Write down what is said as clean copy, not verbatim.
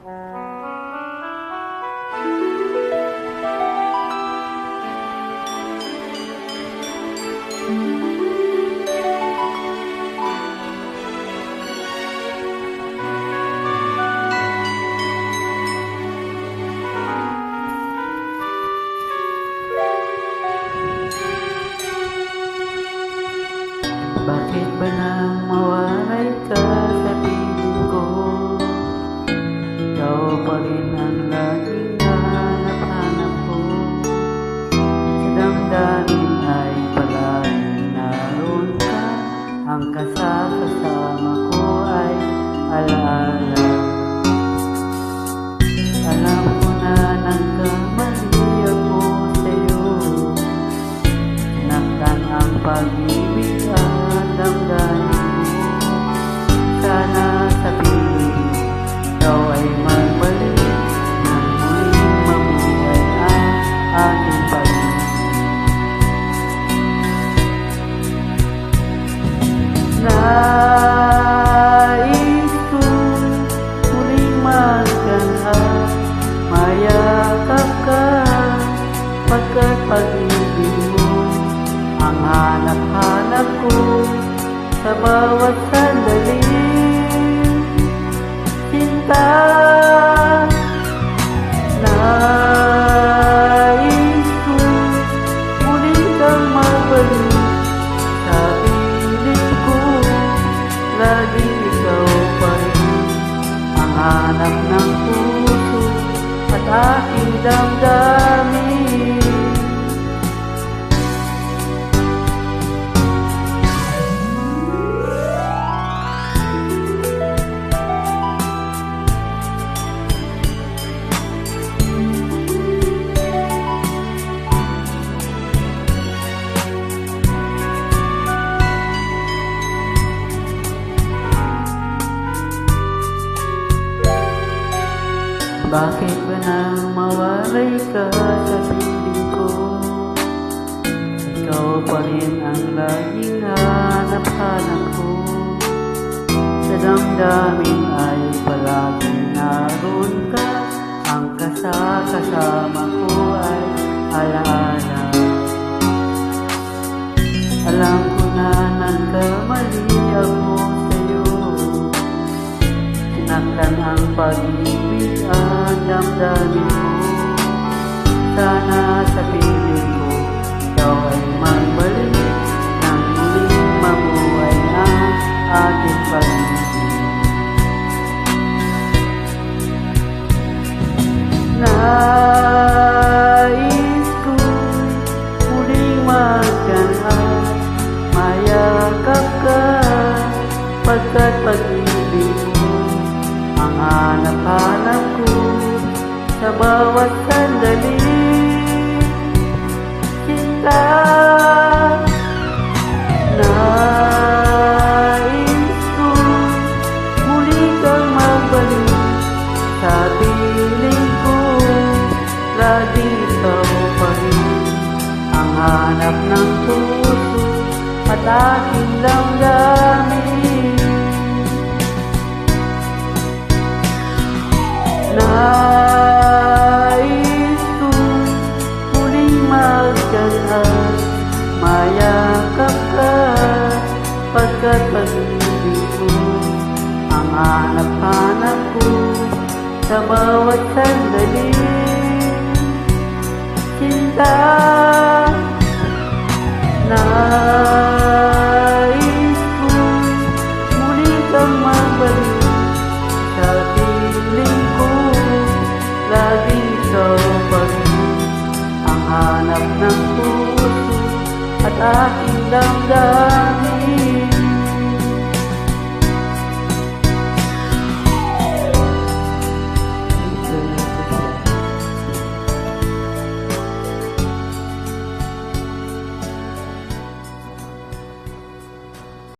Bakit ba nang mawalay ka sa piling ko? Ikaw pa rin ang laging hanap-hanap ko. Sa damdamin ay palaging naroon ka. Ang kasama ko ay alaala. Alam ko na nagkamali ako sa'yo. Sinaktan ang pag-ibig at damdamin mo. Sana sa piling ikaw ay magbalik nang muling mabuhay ang ating pag-ibig. Nais ko muling magkanap, mayakap ka, pagkat pag-ibig mo ang hanap-hanap ko sa bawat sandali. Sinta, nais ko muli kang magbalik sa piling ko. Laging ikaw pa rin ang hanap ng puso at aking damdamin. Bakit ba nang mawalay ka sa piling ko? Ikaw pa rin ang laging hanap-hanap ko. Sa damdamin ay palaging naroon ka. Ang kasama ko ay alaala. Alam ko na nagkamali ako sa'yo. Sinaktan ang pag-ibig at damdamin mo. Sana sa piling ko ikaw ay magbalik nang muling mabuhay ang ating pag-ibig. Nais ko muling magkanap, mayakap ka, pagkat pag-ibig mo ang hanap-hanap ko sa bawat sandali. Sinta, nais ko muli kang magbalik sa piling ko. Lagi ikaw pa rin ang hanap ng puso at aking damdamin. Nais ko muling magkanap, mayakap ka, pagkat pag-ibig mo ang hanap-hanap ko sa bawat sandali. Sinta, nais ko muli kang magbalik sa piling ko. Lagi ikaw pa rin ang hanap ng puso at aking damdamin.